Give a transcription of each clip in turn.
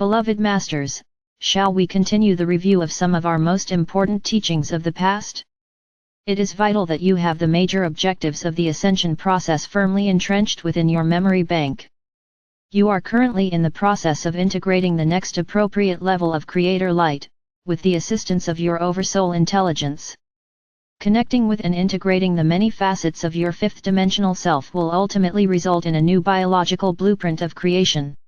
Beloved Masters, shall we continue the review of some of our most important teachings of the past? It is vital that you have the major objectives of the ascension process firmly entrenched within your memory bank. You are currently in the process of integrating the next appropriate level of Creator Light, with the assistance of your Oversoul intelligence. Connecting with and integrating the many facets of your fifth dimensional self will ultimately result in a new biological blueprint of creation.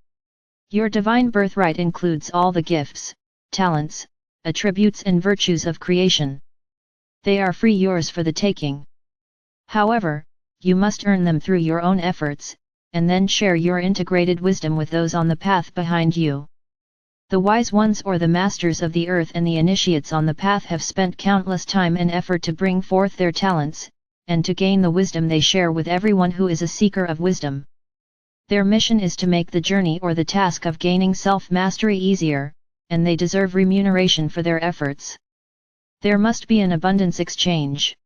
Your divine birthright includes all the gifts, talents, attributes and virtues of creation. They are free yours for the taking. However, you must earn them through your own efforts, and then share your integrated wisdom with those on the path behind you. The wise ones or the masters of the earth and the initiates on the path have spent countless time and effort to bring forth their talents, and to gain the wisdom they share with everyone who is a seeker of wisdom. Their mission is to make the journey or the task of gaining self-mastery easier, and they deserve remuneration for their efforts. There must be an abundance exchange.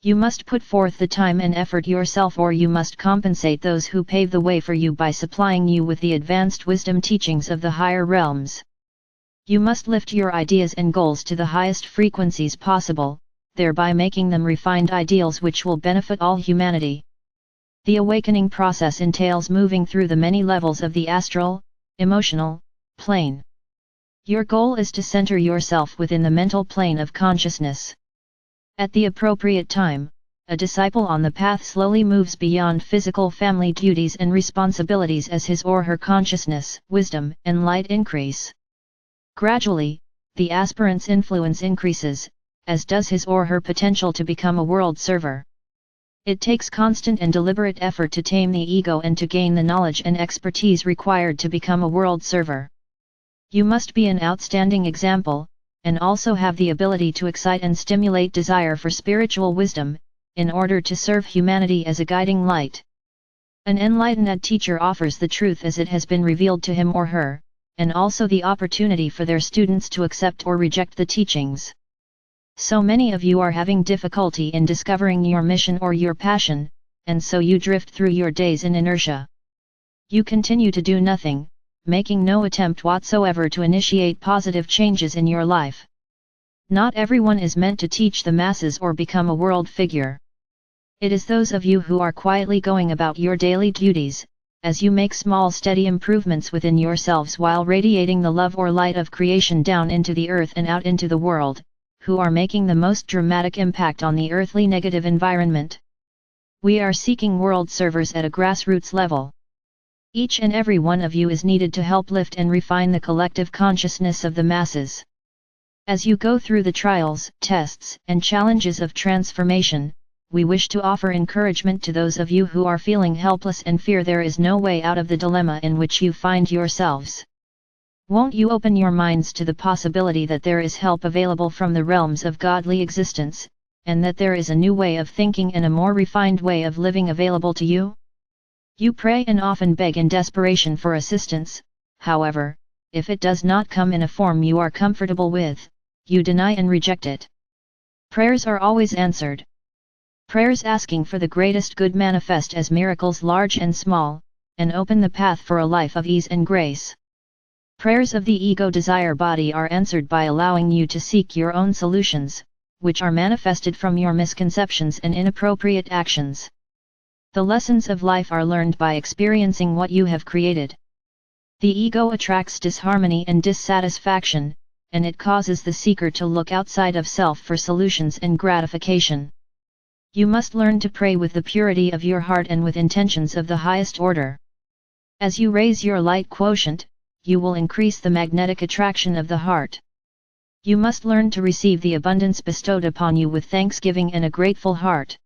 You must put forth the time and effort yourself, or you must compensate those who pave the way for you by supplying you with the advanced wisdom teachings of the higher realms. You must lift your ideas and goals to the highest frequencies possible, thereby making them refined ideals which will benefit all humanity. The awakening process entails moving through the many levels of the astral, emotional, plane. Your goal is to center yourself within the mental plane of consciousness. At the appropriate time, a disciple on the path slowly moves beyond physical family duties and responsibilities as his or her consciousness, wisdom, and light increase. Gradually, the aspirant's influence increases, as does his or her potential to become a world server. It takes constant and deliberate effort to tame the ego and to gain the knowledge and expertise required to become a world server. You must be an outstanding example, and also have the ability to excite and stimulate desire for spiritual wisdom, in order to serve humanity as a guiding light. An enlightened teacher offers the truth as it has been revealed to him or her, and also the opportunity for their students to accept or reject the teachings. So many of you are having difficulty in discovering your mission or your passion, and so you drift through your days in inertia. You continue to do nothing, making no attempt whatsoever to initiate positive changes in your life. Not everyone is meant to teach the masses or become a world figure. It is those of you who are quietly going about your daily duties, as you make small steady improvements within yourselves while radiating the love or light of creation down into the earth and out into the world, who are making the most dramatic impact on the earthly negative environment. We are seeking world servers at a grassroots level. Each and every one of you is needed to help lift and refine the collective consciousness of the masses. As you go through the trials, tests, and challenges of transformation, we wish to offer encouragement to those of you who are feeling helpless and fear there is no way out of the dilemma in which you find yourselves. Won't you open your minds to the possibility that there is help available from the realms of godly existence, and that there is a new way of thinking and a more refined way of living available to you? You pray and often beg in desperation for assistance, however, if it does not come in a form you are comfortable with, you deny and reject it. Prayers are always answered. Prayers asking for the greatest good manifest as miracles large and small, and open the path for a life of ease and grace. Prayers of the ego desire body are answered by allowing you to seek your own solutions, which are manifested from your misconceptions and inappropriate actions. The lessons of life are learned by experiencing what you have created. The ego attracts disharmony and dissatisfaction, and it causes the seeker to look outside of self for solutions and gratification. You must learn to pray with the purity of your heart and with intentions of the highest order. As you raise your light quotient, you will increase the magnetic attraction of the heart. You must learn to receive the abundance bestowed upon you with thanksgiving and a grateful heart.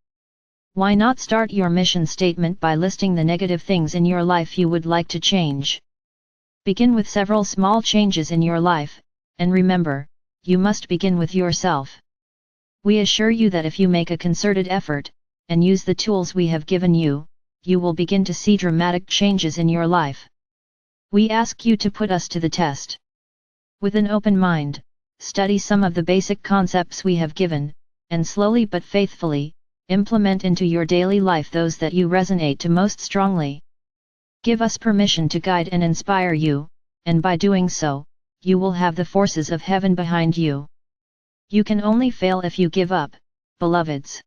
Why not start your mission statement by listing the negative things in your life you would like to change? Begin with several small changes in your life, and remember, you must begin with yourself. We assure you that if you make a concerted effort, and use the tools we have given you, you will begin to see dramatic changes in your life. We ask you to put us to the test. With an open mind, study some of the basic concepts we have given, and slowly but faithfully, implement into your daily life those that you resonate to most strongly. Give us permission to guide and inspire you, and by doing so, you will have the forces of heaven behind you. You can only fail if you give up, beloveds.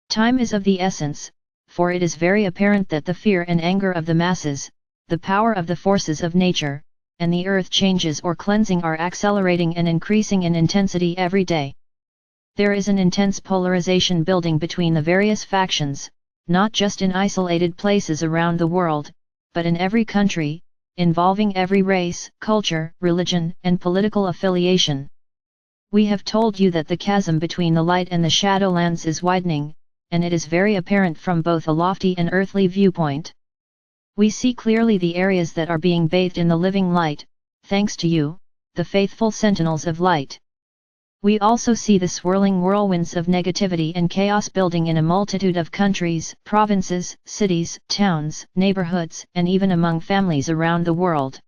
Time is of the essence, for it is very apparent that the fear and anger of the masses, the power of the forces of nature, and the earth changes or cleansing are accelerating and increasing in intensity every day. There is an intense polarization building between the various factions, not just in isolated places around the world, but in every country, involving every race, culture, religion, and political affiliation. We have told you that the chasm between the light and the shadowlands is widening, and it is very apparent from both a lofty and earthly viewpoint. We see clearly the areas that are being bathed in the living light, thanks to you, the faithful sentinels of light. We also see the swirling whirlwinds of negativity and chaos building in a multitude of countries, provinces, cities, towns, neighborhoods, and even among families around the world.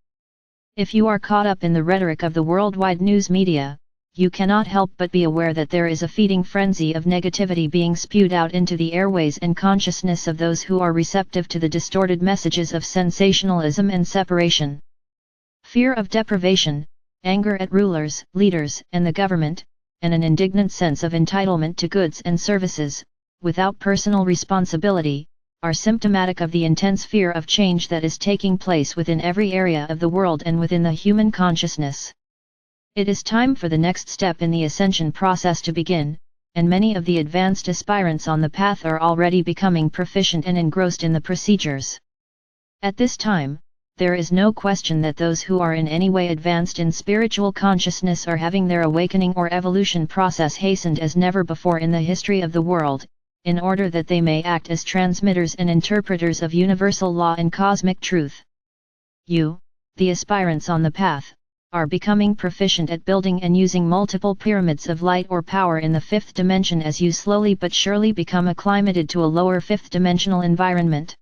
If you are caught up in the rhetoric of the worldwide news media, you cannot help but be aware that there is a feeding frenzy of negativity being spewed out into the airways and consciousness of those who are receptive to the distorted messages of sensationalism and separation. Fear of deprivation, anger at rulers, leaders, and the government, and an indignant sense of entitlement to goods and services, without personal responsibility, are symptomatic of the intense fear of change that is taking place within every area of the world and within the human consciousness. It is time for the next step in the ascension process to begin, and many of the advanced aspirants on the path are already becoming proficient and engrossed in the procedures. At this time, there is no question that those who are in any way advanced in spiritual consciousness are having their awakening or evolution process hastened as never before in the history of the world, in order that they may act as transmitters and interpreters of universal law and cosmic truth. You, the aspirants on the path, are becoming proficient at building and using multiple pyramids of light or power in the fifth dimension as you slowly but surely become acclimated to a lower fifth dimensional environment.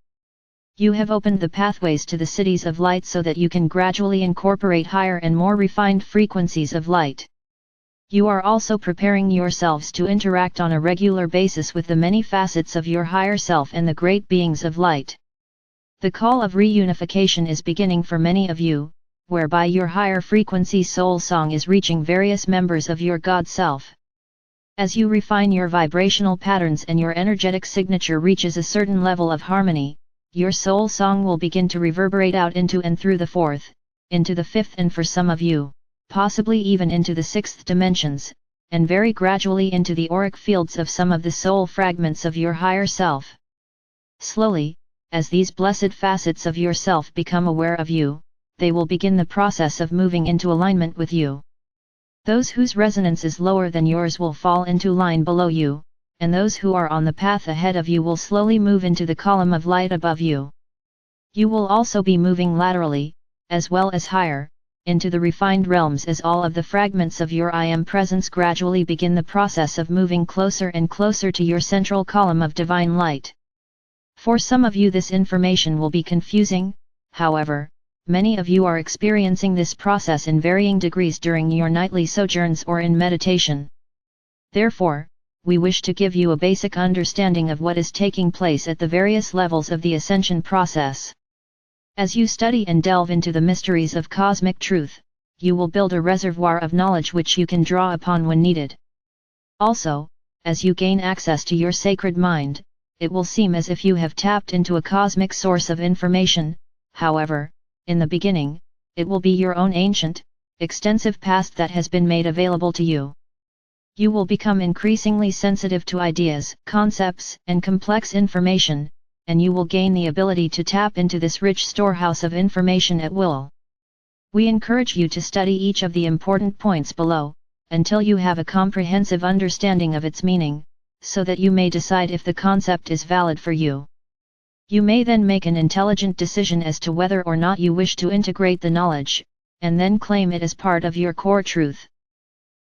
You have opened the pathways to the cities of light so that you can gradually incorporate higher and more refined frequencies of light. You are also preparing yourselves to interact on a regular basis with the many facets of your higher self and the great beings of light. The call of reunification is beginning for many of you, whereby your higher frequency soul song is reaching various members of your God self. As you refine your vibrational patterns and your energetic signature reaches a certain level of harmony, your soul song will begin to reverberate out into and through the fourth, into the fifth and for some of you, possibly even into the sixth dimensions, and very gradually into the auric fields of some of the soul fragments of your higher self. Slowly, as these blessed facets of yourself become aware of you, they will begin the process of moving into alignment with you. Those whose resonance is lower than yours will fall into line below you, and those who are on the path ahead of you will slowly move into the column of light above you. You will also be moving laterally, as well as higher, into the refined realms as all of the fragments of your I Am presence gradually begin the process of moving closer and closer to your central column of divine light. For some of you this information will be confusing, however. Many of you are experiencing this process in varying degrees during your nightly sojourns or in meditation. Therefore, we wish to give you a basic understanding of what is taking place at the various levels of the ascension process. As you study and delve into the mysteries of cosmic truth, you will build a reservoir of knowledge which you can draw upon when needed. Also, as you gain access to your sacred mind, it will seem as if you have tapped into a cosmic source of information. However, in the beginning, it will be your own ancient, extensive past that has been made available to you. You will become increasingly sensitive to ideas, concepts, and complex information, and you will gain the ability to tap into this rich storehouse of information at will. We encourage you to study each of the important points below, until you have a comprehensive understanding of its meaning, so that you may decide if the concept is valid for you. You may then make an intelligent decision as to whether or not you wish to integrate the knowledge, and then claim it as part of your core truth.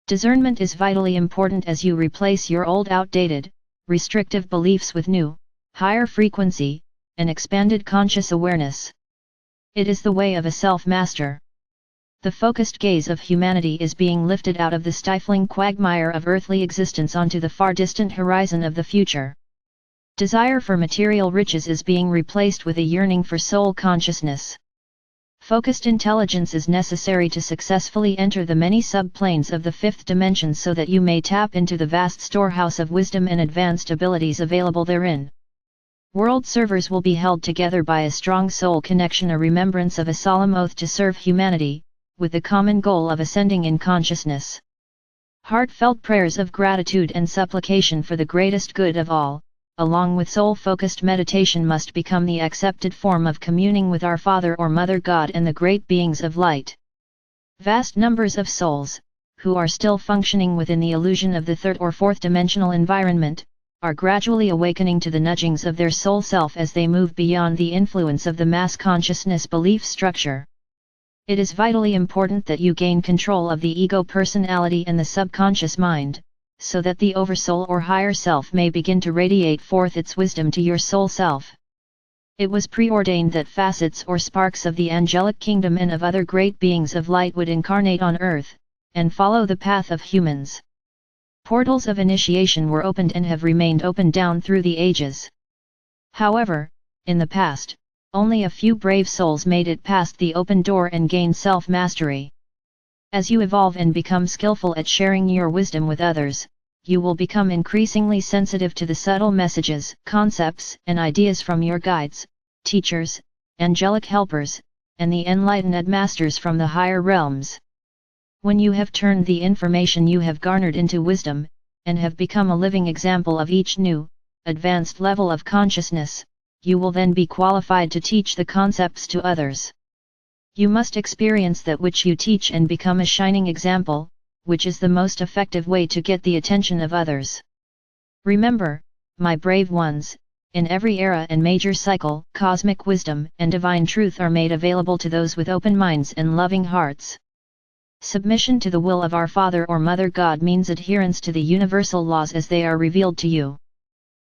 Discernment is vitally important as you replace your old outdated, restrictive beliefs with new, higher frequency, and expanded conscious awareness. It is the way of a self-master. The focused gaze of humanity is being lifted out of the stifling quagmire of earthly existence onto the far distant horizon of the future. Desire for material riches is being replaced with a yearning for soul consciousness. Focused intelligence is necessary to successfully enter the many subplanes of the fifth dimension so that you may tap into the vast storehouse of wisdom and advanced abilities available therein. World servers will be held together by a strong soul connection, a remembrance of a solemn oath to serve humanity, with the common goal of ascending in consciousness. Heartfelt prayers of gratitude and supplication for the greatest good of all, along with soul-focused meditation, must become the accepted form of communing with our Father or Mother God and the great beings of light. Vast numbers of souls, who are still functioning within the illusion of the third or fourth dimensional environment, are gradually awakening to the nudgings of their soul self as they move beyond the influence of the mass consciousness belief structure. It is vitally important that you gain control of the ego personality and the subconscious mind, so that the oversoul or higher self may begin to radiate forth its wisdom to your soul self. It was preordained that facets or sparks of the angelic kingdom and of other great beings of light would incarnate on earth, and follow the path of humans. Portals of initiation were opened and have remained open down through the ages. However, in the past, only a few brave souls made it past the open door and gained self-mastery. As you evolve and become skillful at sharing your wisdom with others, you will become increasingly sensitive to the subtle messages, concepts, and ideas from your guides, teachers, angelic helpers, and the enlightened masters from the higher realms. When you have turned the information you have garnered into wisdom, and have become a living example of each new, advanced level of consciousness, you will then be qualified to teach the concepts to others. You must experience that which you teach and become a shining example, which is the most effective way to get the attention of others. Remember, my brave ones, in every era and major cycle, cosmic wisdom and divine truth are made available to those with open minds and loving hearts. Submission to the will of our Father or Mother God means adherence to the universal laws as they are revealed to you.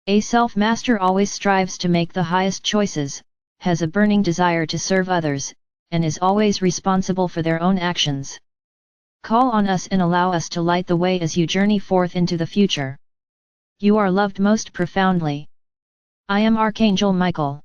A self-master always strives to make the highest choices, has a burning desire to serve others, and is always responsible for their own actions. Call on us and allow us to light the way as you journey forth into the future. You are loved most profoundly. I am Archangel Michael.